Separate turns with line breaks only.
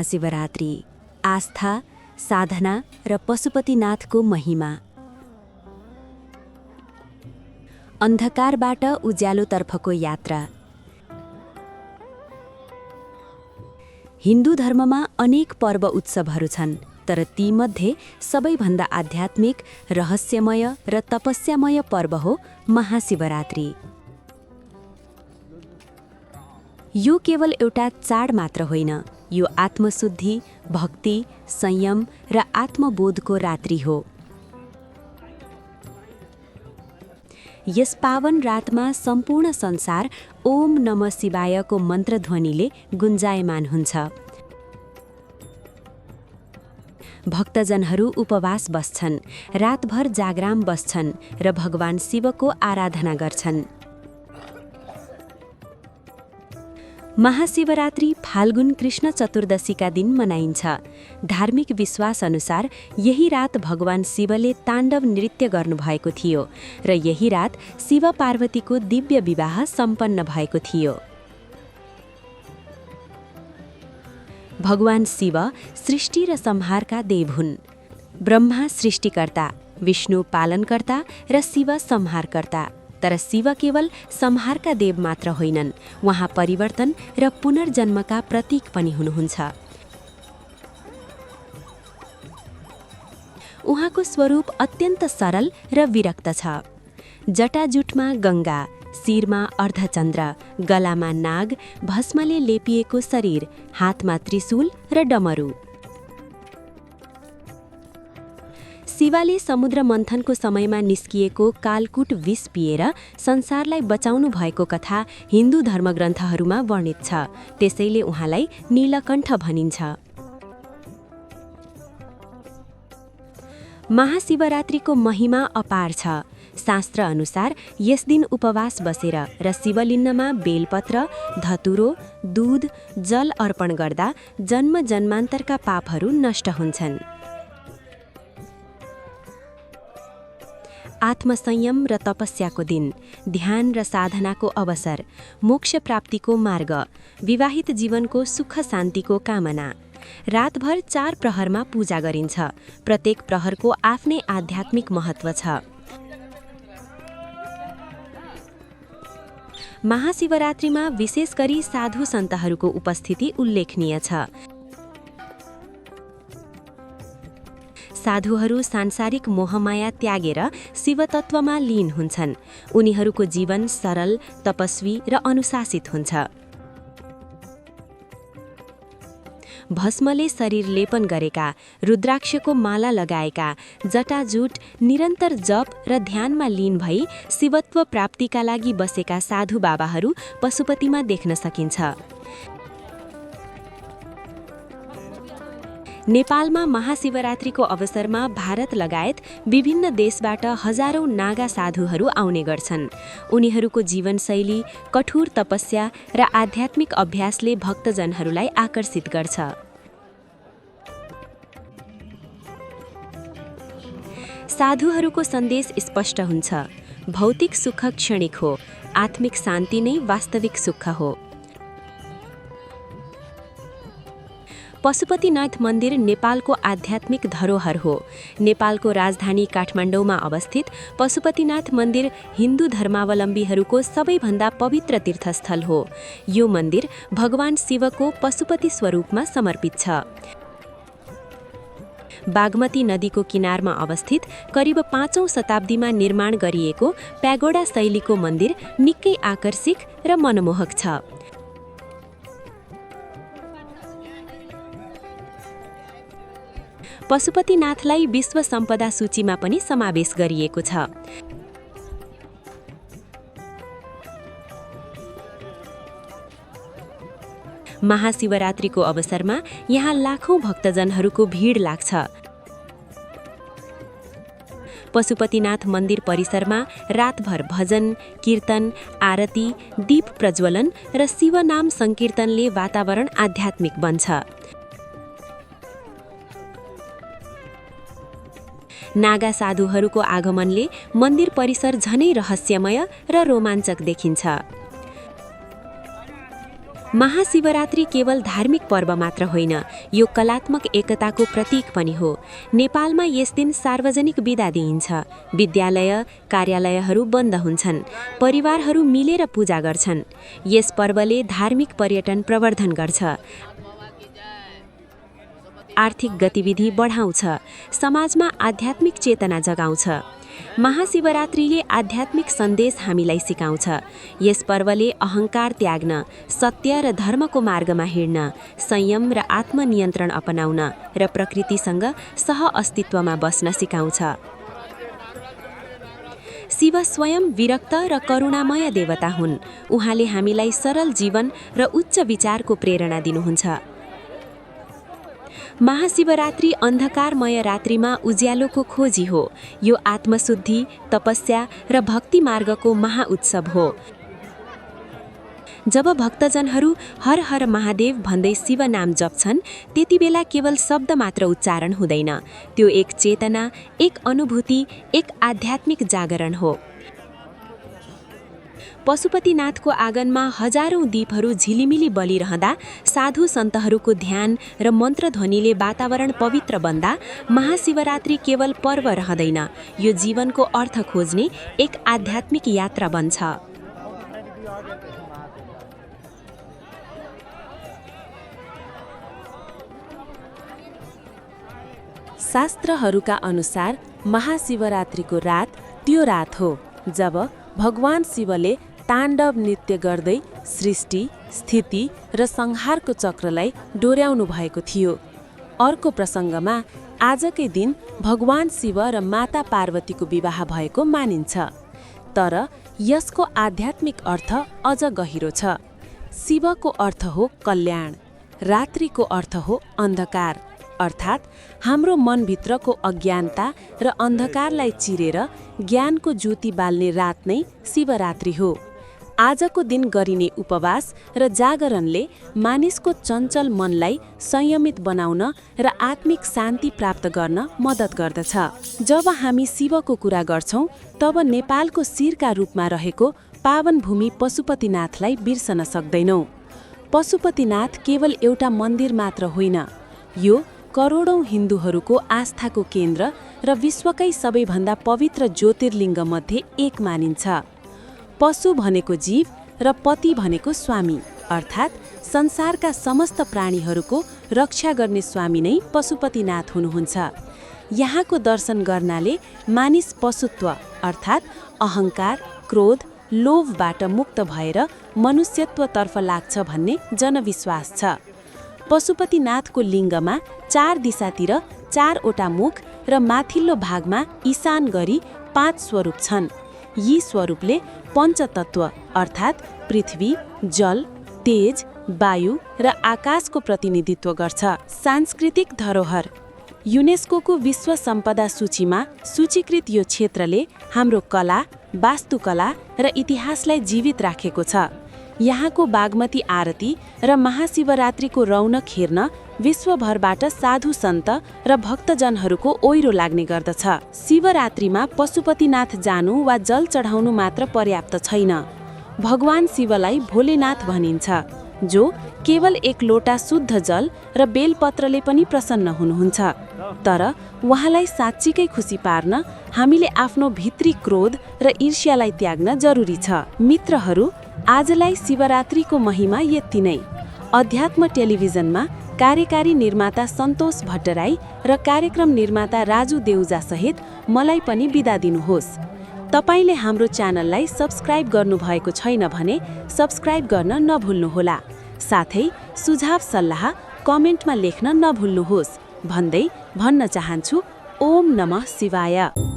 महाशिवरात्रि आस्था, साधना र पशुपतिनाथको महिमा। अन्धकारबाट उज्यालोतर्फको यात्रा। हिन्दू धर्ममा अनेक पर्व उत्सवहरू छन्, तर तीमध्ये सबैभन्दा आध्यात्मिक, रहस्यमय र तपस्यामय पर्व हो महाशिवरात्रि। यो केवल एउटा चाड मात्र होइन, यो आत्मशुद्धि, भक्ति, संयम र आत्मबोधको रात्रि हो। यस पावन रातमा सम्पूर्ण संसार ओम नमः शिवायको मन्त्रध्वनिले गुन्जायमान हुन्छ। भक्तजनहरू उपवास बस्छन्, रातभर जागराम बस्छन् र भगवान शिवको आराधना गर्छन्। महाशिवरात्रि फाल्गुन कृष्ण चतुर्दशीका दिन मनाइन्छ। धार्मिक विश्वास अनुसार यही रात भगवान शिवले ताण्डव नृत्य गर्नुभएको थियो र यही रात शिव पार्वतीको दिव्य विवाह सम्पन्न भएको थियो। भगवान शिव सृष्टि र संहारका देव हुन्। ब्रह्मा सृष्टिकर्ता, विष्णु पालनकर्ता र शिव संहारकर्ता। तर शिव केवल संहारका देव मात्र होइनन्, उहाँ परिवर्तन र पुनर्जन्मका प्रतीक पनि हुनुहुन्छ। उहाँको स्वरूप अत्यन्त सरल र विरक्त छ। जटाजुटमा गङ्गा, शिरमा अर्धचन्द्र, गलामा नाग, भस्मले लेपिएको शरीर, हातमा त्रिशूल र डमरू। शिवले समुद्र मन्थनको समयमा निस्किएको कालकुट विष पिएर संसारलाई बचाउनु भएको कथा हिन्दू धर्मग्रन्थहरूमा वर्णित छ, त्यसैले उहाँलाई नीलकण्ठ भनिन्छ। महाशिवरात्रिको महिमा अपार छ। शास्त्र अनुसार यस दिन उपवास बसेर र शिवलिङ्गमा बेलपत्र, धतुरो, दूध, जल अर्पण गर्दा जन्म जन्मान्तरका पापहरू नष्ट हुन्छन्। आत्मसंयम र तपस्याको दिन, ध्यान र साधनाको अवसर, मोक्ष प्राप्तिको मार्ग, विवाहित जीवनको सुख शान्तिको कामना। रातभर 4 प्रहरमा पूजा गरिन्छ। प्रत्येक प्रहरको आफ्नै आध्यात्मिक महत्त्व छ। महाशिवरात्रिमा विशेष गरी साधु सन्तहरूको उपस्थिति उल्लेखनीय छ। साधुहरू सांसारिक मोहमाया त्यागेर शिवतत्वमा लीन हुन्छन्। उनीहरूको जीवन सरल, तपस्वी र अनुशासित हुन्छ। भस्मले शरीर लेपन गरेका, रुद्राक्षको माला लगाएका, जटाजुट, निरन्तर जप र ध्यानमा लीन भई शिवत्व प्राप्तिका लागि बसेका साधु बाबाहरू पशुपतिमा देख्न सकिन्छ। नेपालमा महाशिवरात्रिको अवसरमा भारत लगायत विभिन्न देशबाट हजारौं नागा साधुहरू आउने गर्छन्। उनीहरूको जीवनशैली, कठोर तपस्या र आध्यात्मिक अभ्यासले भक्तजनहरूलाई आकर्षित गर्छ। साधुहरूको सन्देश स्पष्ट हुन्छ। भौतिक सुख क्षणिक हो, आत्मिक शान्ति नै वास्तविक सुख हो। पशुपतिनाथ मन्दिर नेपालको आध्यात्मिक धरोहर हो। नेपालको राजधानी काठमाडौँमा अवस्थित पशुपतिनाथ मन्दिर हिन्दू धर्मावलम्बीहरूको सबैभन्दा पवित्र तीर्थस्थल हो। यो मन्दिर भगवान शिवको पशुपति स्वरूपमा समर्पित छ। बागमती नदीको किनारमा अवस्थित करिब 5औं शताब्दीमा निर्माण गरिएको प्यागोडा शैलीको मन्दिर निकै आकर्षक र मनमोहक छ। पशुपतिनाथलाई विश्व सम्पदा सूचीमा पनि समावेश गरिएको छ। महाशिवरात्रिको अवसरमा यहाँ लाखौं भक्तजनहरूको भिड लाग्छ। पशुपतिनाथ मन्दिर परिसरमा रातभर भजन, कीर्तन, आरती, दीप प्रज्वलन र शिवनाम संकीर्तनले वातावरण आध्यात्मिक बन्छ। नागा साधुहरूको आगमनले मन्दिर परिसर झनै रहस्यमय र रोमाञ्चक देखिन्छ। महाशिवरात्रि केवल धार्मिक पर्व मात्र होइन, यो कलात्मक एकताको प्रतीक पनि हो। नेपालमा यस दिन सार्वजनिक बिदा दिइन्छ, विद्यालय, कार्यालयहरू बन्द हुन्छन्, परिवारहरू मिलेर पूजा गर्छन्। यस पर्वले धार्मिक पर्यटन प्रवर्धन गर्छ, आर्थिक गतिविधि बढाउँछ, समाजमा आध्यात्मिक चेतना जगाउँछ। महाशिवरात्रिले आध्यात्मिक सन्देश हामीलाई सिकाउँछ। यस पर्वले अहङ्कार त्याग्न, सत्य र धर्मको मार्गमा हिँड्न, संयम र आत्मनियन्त्रण अपनाउन र प्रकृतिसँग सह-अस्तित्वमा बस्न सिकाउँछ। शिव स्वयं विरक्त र करुणामय देवता हुन्। उहाँले हामीलाई सरल जीवन र उच्च विचारको प्रेरणा दिनुहुन्छ। महाशिवरात्रि अन्धकारमय रात्रिमा उज्यालोको खोजी हो। यो आत्मशुद्धि, तपस्या र भक्ति मार्गको महाउत्सव हो। जब भक्तजनहरू हर हर महादेव भन्दै शिव नाम जप्छन्, त्यतिबेला केवल शब्द मात्र उच्चारण हुँदैन। त्यो एक चेतना, एक अनुभूति, एक आध्यात्मिक जागरण हो। पशुपतिनाथको आँगनमा हजारौं दीपहरू झिलिमिली बलिरहँदा, साधु सन्तहरूको ध्यान र मन्त्रध्वनिले वातावरण पवित्र बन्दा महाशिवरात्रि केवल पर्व रहँदैन, यो जीवनको अर्थ खोज्ने एक आध्यात्मिक यात्रा बन्छ। शास्त्रहरूका अनुसार महाशिवरात्रिको रात त्यो रात हो जब भगवान शिवले ताण्डव नृत्य गर्दै सृष्टि, स्थिति र संहारको चक्रलाई डोर्याउनु भएको थियो। अर्को प्रसङ्गमा आजकै दिन भगवान शिव र माता पार्वतीको विवाह भएको मानिन्छ। तर यसको आध्यात्मिक अर्थ अझ गहिरो छ। शिवको अर्थ हो कल्याण, रात्रिको अर्थ हो अन्धकार, अर्थात् हाम्रो मनभित्रको अज्ञानता र अन्धकारलाई चिरेर ज्ञानको ज्योति बाल्ने रात नै शिवरात्रि हो। आजको दिन गरिने उपवास र जागरणले मानिसको चञ्चल मनलाई संयमित बनाउन र आत्मिक शान्ति प्राप्त गर्न मद्दत गर्दछ। जब हामी शिवको कुरा गर्छौँ, तब नेपालको शिरका रूपमा रहेको पावन भूमि पशुपतिनाथलाई बिर्सन सक्दैनौँ। पशुपतिनाथ केवल एउटा मन्दिर मात्र होइन, यो करोडौं हिन्दूहरूको आस्थाको केन्द्र र विश्वकै सबैभन्दा पवित्र ज्योतिर्लिङ्गमध्ये एक मानिन्छ। पशु भनेको जीव र पति भनेको स्वामी, अर्थात् संसारका समस्त प्राणीहरूको रक्षा गर्ने स्वामी नै पशुपतिनाथ हुनुहुन्छ। यहाँको दर्शन गर्नाले मानिस पशुत्व अर्थात् अहङ्कार, क्रोध, लोभबाट मुक्त भएर मनुष्यत्वतर्फ लाग्छ भन्ने जनविश्वास छ। पशुपतिनाथको लिङ्गमा 4 दिशातिर 4वटा मुख र माथिल्लो भागमा ईशान गरी 5 स्वरूप छन्। यी स्वरूपले पञ्चतत्व अर्थात् पृथ्वी, जल, तेज, वायु र आकाशको प्रतिनिधित्व गर्छ। सांस्कृतिक धरोहर युनेस्कोको विश्व सम्पदा सूचीमा सूचीकृत यो क्षेत्रले हाम्रो कला, वास्तुकला र इतिहासलाई जीवित राखेको छ। यहाँको बागमती आरती र महाशिवरात्रिको रौनक हेर्न विश्वभरबाट साधु सन्त र भक्तजनहरूको ओइरो लाग्ने गर्दछ। शिवरात्रिमा पशुपतिनाथ जानु वा जल चढाउनु मात्र पर्याप्त छैन। भगवान शिवलाई भोलेनाथ भनिन्छ, जो केवल एक लोटा शुद्ध जल र बेलपत्रले पनि प्रसन्न हुनुहुन्छ। तर उहाँलाई साँच्चीकै खुसी पार्न हामीले आफ्नो भित्री क्रोध र ईर्ष्यालाई त्याग्न जरुरी छ। मित्रहरू, आजलाई शिवरात्रिको महिमा यति नै। अध्यात्म टेलिभिजनमा कार्यकारी निर्माता सन्तोष भट्टराई र कार्यक्रम निर्माता राजु देउजा सहित मलाई पनि बिदा दिनुहोस्। तपाईले हाम्रो च्यानललाई सब्स्क्राइब गर्नुभएको छैन भने सब्स्क्राइब गर्न नभुल्नुहोला। साथै सुझाव सल्लाह कमेन्टमा लेख्न नभुल्नुहोस् भन्दै भन्न चाहन्छु, ओम नमः शिवाय।